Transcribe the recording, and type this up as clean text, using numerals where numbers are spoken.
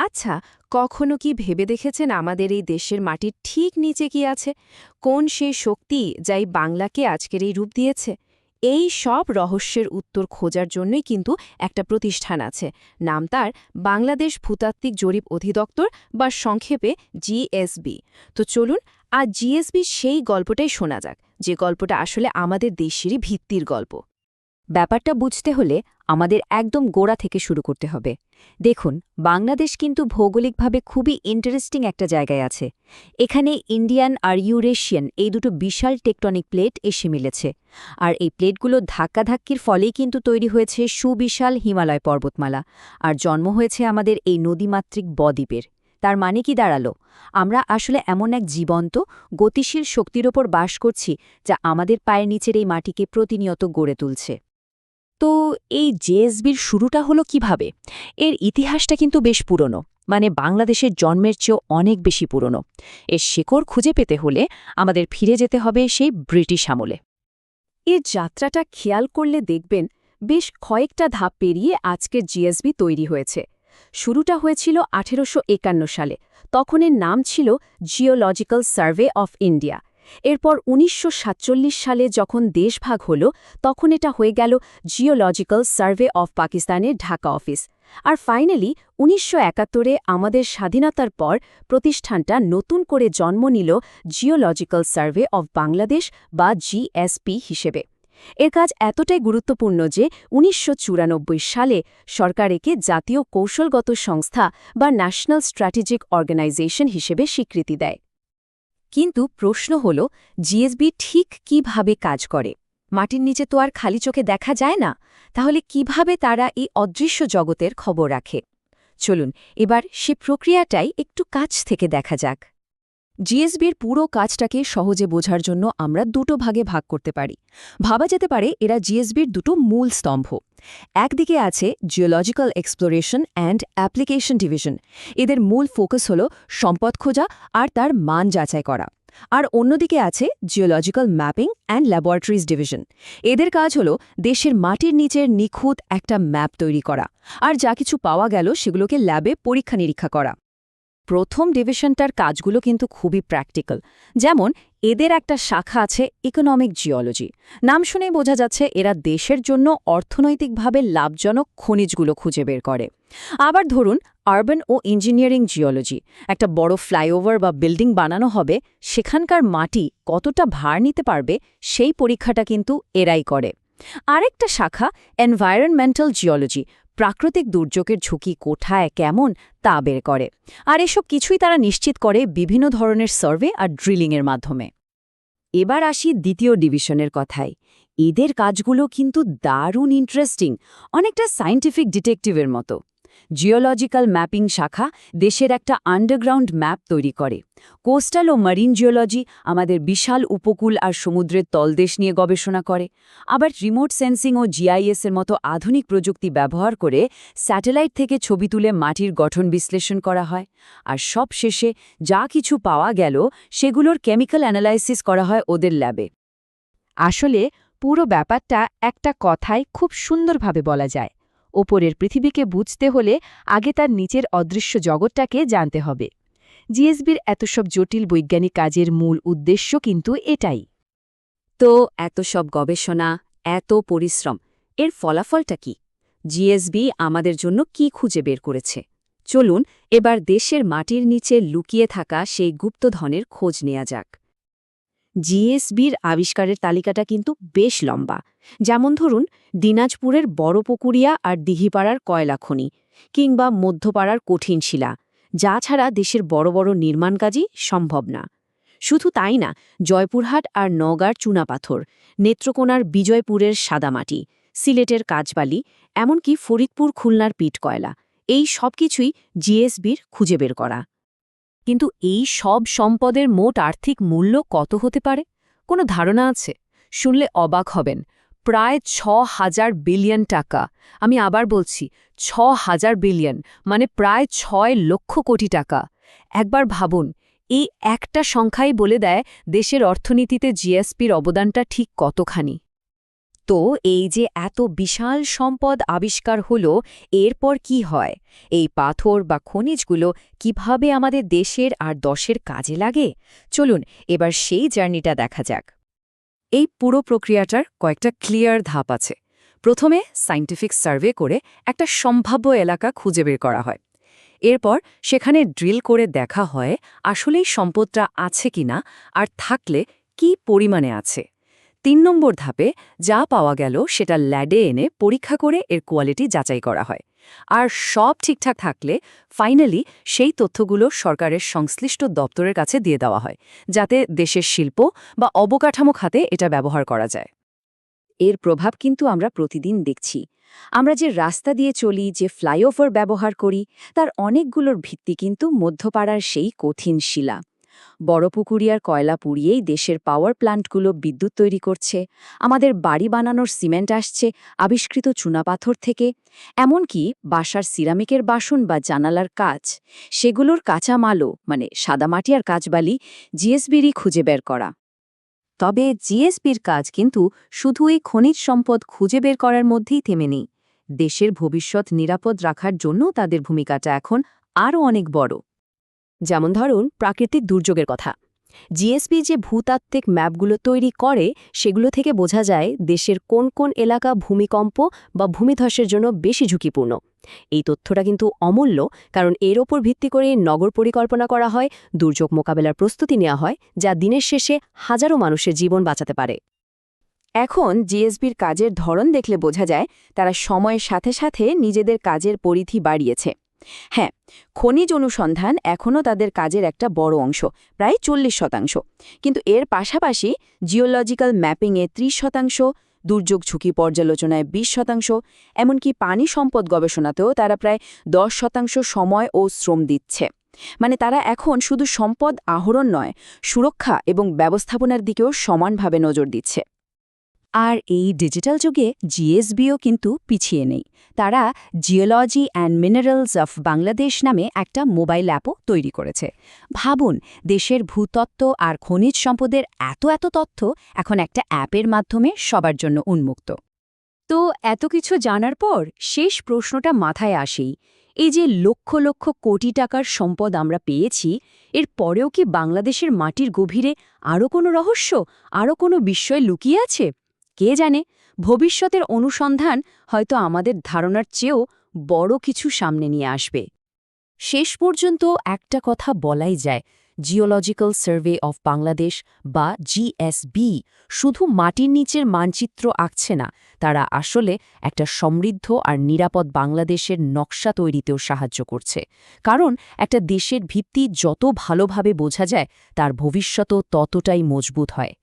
আচ্ছা, কখনো কি ভেবে দেখেছেন আমাদের এই দেশের মাটির ঠিক নিচে কি আছে? কোন সেই শক্তি যা এই বাংলাকে আজকের এই রূপ দিয়েছে? এই সব রহস্যের উত্তর খোঁজার জন্যই কিন্তু একটা প্রতিষ্ঠান আছে। নাম তার বাংলাদেশ ভূতাত্ত্বিক জরিপ অধিদপ্তর বা সংক্ষেপে জিএসবি। তো চলুন আজ জিএসবি সেই গল্পটাই শোনা যাক, যে গল্পটা আসলে আমাদের দেশেরই ভিত্তির গল্প। ব্যাপারটা বুঝতে হলে আমাদের একদম গোড়া থেকে শুরু করতে হবে। দেখুন, বাংলাদেশ কিন্তু ভৌগোলিকভাবে খুবই ইন্টারেস্টিং একটা জায়গায় আছে। এখানে ইন্ডিয়ান আর ইউরেশিয়ান এই দুটো বিশাল টেকটনিক প্লেট এসে মিলেছে। আর এই প্লেটগুলো ধাক্কাধাক্কির ফলেই কিন্তু তৈরি হয়েছে সুবিশাল হিমালয় পর্বতমালা, আর জন্ম হয়েছে আমাদের এই নদীমাতৃক বদ্বীপের। তার মানে কি দাঁড়ালো? আমরা আসলে এমন এক জীবন্ত, গতিশীল শক্তির ওপর বাস করছি, যা আমাদের পায়ের নিচের এই মাটিকে প্রতিনিয়ত গড়ে তুলছে। তো এই জেএসবির শুরুটা হলো কিভাবে? এর ইতিহাসটা কিন্তু বেশ পুরনো, মানে বাংলাদেশের জন্মের চেয়েও অনেক বেশি পুরনো। এর শিকড় খুঁজে পেতে হলে আমাদের ফিরে যেতে হবে সেই ব্রিটিশ আমলে। এর যাত্রাটা খেয়াল করলে দেখবেন বেশ কয়েকটা ধাপ পেরিয়ে আজকের জিএসবি তৈরি হয়েছে। শুরুটা হয়েছিল 1851 সালে, তখন এর নাম ছিল জিওলজিক্যাল সার্ভে অফ ইন্ডিয়া। এরপর 1947 সালে যখন দেশভাগ হল, তখন এটা হয়ে গেল জিওলজিক্যাল সার্ভে অফ পাকিস্তানের ঢাকা অফিস। আর ফাইনালি 1971-এ আমাদের স্বাধীনতার পর প্রতিষ্ঠানটা নতুন করে জন্ম নিল জিওলজিক্যাল সার্ভে অফ বাংলাদেশ বা জিএসপি হিসেবে। এর কাজ এতটাই গুরুত্বপূর্ণ যে 1994 সালে সরকার একে জাতীয় কৌশলগত সংস্থা বা ন্যাশনাল স্ট্র্যাটেজিক অর্গানাইজেশন হিসেবে স্বীকৃতি দেয়। কিন্তু প্রশ্ন হল, জিএসবি ঠিক কিভাবে কাজ করে? মাটির নিচে তো আর খালি চোখে দেখা যায় না, তাহলে কিভাবে তারা এই অদৃশ্য জগতের খবর রাখে? চলুন এবার সে প্রক্রিয়াটাই একটু কাছ থেকে দেখা যাক। জিএসবির পুরো কাজটাকে সহজে বোঝার জন্য আমরা দুটো ভাগে ভাগ করতে পারি। ভাবা যেতে পারে এরা জিএসবির দুটো মূল স্তম্ভ। একদিকে আছে geological exploration and application division. এদের মূল ফোকাস হল সম্পদ খোঁজা আর তার মান যাচাই করা। আর অন্যদিকে আছে geological mapping and laboratories division. এদের কাজ হল দেশের মাটির নিচের নিখুঁত একটা ম্যাপ তৈরি করা, আর যা কিছু পাওয়া গেল সেগুলোকে ল্যাবে পরীক্ষা নিরীক্ষা করা। প্রথম ডিভিশনটার কাজগুলো কিন্তু খুবই প্র্যাকটিক্যাল। যেমন এদের একটা শাখা আছে ইকোনমিক জিওলজি। নাম শুনেই বোঝা যাচ্ছে এরা দেশের জন্য অর্থনৈতিকভাবে লাভজনক খনিজগুলো খুঁজে বের করে। আবার ধরুন আরবান ও ইঞ্জিনিয়ারিং জিওলজি। একটা বড় ফ্লাইওভার বা বিল্ডিং বানানো হবে, সেখানকার মাটি কতটা ভার নিতে পারবে সেই পরীক্ষাটা কিন্তু এরাই করে। আরেকটা শাখা এনভায়রনমেন্টাল জিওলজি। প্রাকৃতিক দুর্যোগের ঝুঁকি কোথায় কেমন তা বের করে। আর এসব কিছুই তারা নিশ্চিত করে বিভিন্ন ধরনের সার্ভে আর ড্রিলিংয়ের মাধ্যমে। এবার আসি দ্বিতীয় ডিভিশনের কথায়। এদের কাজগুলো কিন্তু দারুণ ইন্টারেস্টিং, অনেকটা সায়েন্টিফিক ডিটেকটিভের মতো। জিওলজিক্যাল ম্যাপিং শাখা দেশের একটা আন্ডারগ্রাউন্ড ম্যাপ তৈরি করে। কোস্টাল ও মারিন জিওলজি আমাদের বিশাল উপকূল আর সমুদ্রের তলদেশ নিয়ে গবেষণা করে। আবার রিমোট সেন্সিং ও জিআইএস এর মতো আধুনিক প্রযুক্তি ব্যবহার করে স্যাটেলাইট থেকে ছবি তুলে মাটির গঠন বিশ্লেষণ করা হয়। আর সবশেষে যা কিছু পাওয়া গেল সেগুলোর কেমিক্যাল অ্যানালাইসিস করা হয় ওদের ল্যাবে। আসলে পুরো ব্যাপারটা একটা কথায় খুব সুন্দরভাবে বলা যায়। ওপরের পৃথিবীকে বুঝতে হলে আগে তার নিচের অদৃশ্য জগৎটাকে জানতে হবে। জিএসবির এত সব জটিল বৈজ্ঞানিক কাজের মূল উদ্দেশ্য কিন্তু এটাই। তো এত সব গবেষণা, এত পরিশ্রম, এর ফলাফলটা কি? জিএসবি আমাদের জন্য কি খুঁজে বের করেছে? চলুন এবার দেশের মাটির নিচে লুকিয়ে থাকা সেই গুপ্তধনের খোঁজ নেওয়া যাক। জিএসবির আবিষ্কারের তালিকাটা কিন্তু বেশ লম্বা। যেমন ধরুন দিনাজপুরের বড়পুকুরিয়া আর দিঘিপাড়ার কয়লা খনি, কিংবা মধ্যপাড়ার কঠিন শিলা, যা ছাড়া দেশের বড় বড় নির্মাণ কাজই সম্ভব না। শুধু তাই না, জয়পুরহাট আর নওগাঁর চুনাপাথর, নেত্রকোনার বিজয়পুরের সাদামাটি, সিলেটের কাজবালি, এমনকি ফরিদপুর খুলনার পিট কয়লা, এই সব কিছুই জিএসবির খুঁজে বের করা। কিন্তু এই সব সম্পদের মোট আর্থিক মূল্য কত হতে পারে? কোনো ধারণা আছে? শুনলে অবাক হবেন। প্রায় ৬,০০০ বিলিয়ন টাকা। আমি আবার বলছি, ৬,০০০ বিলিয়ন, মানে প্রায় ৬ লক্ষ কোটি টাকা। একবার ভাবুন, এই একটা সংখ্যাই বলে দেয় দেশের অর্থনীতিতে জিএসপির অবদানটা ঠিক কতখানি। তো এই যে এত বিশাল সম্পদ আবিষ্কার হলো, এরপর কি হয়? এই পাথর বা খনিজগুলো কিভাবে আমাদের দেশের আর দশের কাজে লাগে? চলুন এবার সেই জার্নিটা দেখা যাক। এই পুরো প্রক্রিয়াটার কয়েকটা ক্লিয়ার ধাপ আছে। প্রথমে সায়েন্টিফিক সার্ভে করে একটা সম্ভাব্য এলাকা খুঁজে বের করা হয়। এরপর সেখানে ড্রিল করে দেখা হয় আসলেই সম্পদটা আছে কিনা, আর থাকলে কি পরিমাণে আছে। ৩ নম্বর ধাপে যা পাওয়া গেল সেটা ল্যাবে এনে পরীক্ষা করে এর কোয়ালিটি যাচাই করা হয়। আর সব ঠিকঠাক থাকলে ফাইনালি সেই তথ্যগুলো সরকারের সংশ্লিষ্ট দপ্তরের কাছে দিয়ে দেওয়া হয়, যাতে দেশের শিল্প বা অবকাঠামো খাতে এটা ব্যবহার করা যায়। এর প্রভাব কিন্তু আমরা প্রতিদিন দেখছি। আমরা যে রাস্তা দিয়ে চলি, যে ফ্লাইওভার ব্যবহার করি, তার অনেকগুলোর ভিত্তি কিন্তু মধ্যপাড়ার সেই কঠিন শিলা। বড়পুকুরিয়ার কয়লা পুড়িয়েই দেশের পাওয়ার প্ল্যান্টগুলো বিদ্যুৎ তৈরি করছে। আমাদের বাড়ি বানানোর সিমেন্ট আসছে আবিষ্কৃত চুনাপাথর থেকে। এমনকি বাসার সিরামিকের বাসন বা জানালার কাচ, সেগুলোর কাঁচামালও মানে সাদামাটি আর কাঁচবালি জিএসবিরই খুঁজে বের করা। তবে জিএসবির কাজ কিন্তু শুধু এই খনিজ সম্পদ খুঁজে বের করার মধ্যেই থেমে নেই। দেশের ভবিষ্যৎ নিরাপদ রাখার জন্য তাদের ভূমিকাটা এখন আরও অনেক বড়। যেমন ধরুন প্রাকৃতিক দুর্যোগের কথা। জিএসবি যে ভূতাত্ত্বিক ম্যাপগুলো তৈরি করে, সেগুলো থেকে বোঝা যায় দেশের কোন কোন এলাকা ভূমিকম্প বা ভূমিধসের জন্য বেশি ঝুঁকিপূর্ণ। এই তথ্যটা কিন্তু অমূল্য, কারণ এর ওপর ভিত্তি করে নগর পরিকল্পনা করা হয়, দুর্যোগ মোকাবেলার প্রস্তুতি নেওয়া হয়, যা দিনের শেষে হাজারো মানুষের জীবন বাঁচাতে পারে। এখন জিএসবির কাজের ধরন দেখলে বোঝা যায় তারা সময়ের সাথে সাথে নিজেদের কাজের পরিধি বাড়িয়েছে। হ্যাঁ, খনিজ অনুসন্ধান এখনও তাদের কাজের একটা বড় অংশ, প্রায় 40%। কিন্তু এর পাশাপাশি জিওলজিক্যাল ম্যাপিংয়ে 30%, দুর্যোগ ঝুঁকি পর্যালোচনায় 20%, এমনকি পানি সম্পদ গবেষণাতেও তারা প্রায় 10% সময় ও শ্রম দিচ্ছে। মানে তারা এখন শুধু সম্পদ আহরণ নয়, সুরক্ষা এবং ব্যবস্থাপনার দিকেও সমানভাবে নজর দিচ্ছে। আর এই ডিজিটাল যুগে জিএসবিও কিন্তু পিছিয়ে নেই। তারা geology and minerals of Bangladesh নামে একটা মোবাইল অ্যাপও তৈরি করেছে। ভাবুন, দেশের ভূতত্ত্ব আর খনিজ সম্পদের এত তথ্য এখন একটা অ্যাপের মাধ্যমে সবার জন্য উন্মুক্ত। তো এত কিছু জানার পর শেষ প্রশ্নটা মাথায় আসেই, এই যে লক্ষ লক্ষ কোটি টাকার সম্পদ আমরা পেয়েছি, এর পরেও কি বাংলাদেশের মাটির গভীরে আরও কোনো রহস্য, আরও কোনো বিস্ময় লুকিয়ে আছে? কে জানে, ভবিষ্যতের অনুসন্ধান হয়তো আমাদের ধারণার চেয়েও বড় কিছু সামনে নিয়ে আসবে। শেষ পর্যন্ত একটা কথা বলাই যায়, জিওলজিক্যাল সার্ভে অফ বাংলাদেশ বা জিএসবি শুধু মাটির নিচের মানচিত্র আঁকছে না, তারা আসলে একটা সমৃদ্ধ আর নিরাপদ বাংলাদেশের নকশা তৈরিতেও সাহায্য করছে। কারণ একটা দেশের ভিত্তি যত ভালোভাবে বোঝা যায়, তার ভবিষ্যতও ততটাই মজবুত হয়।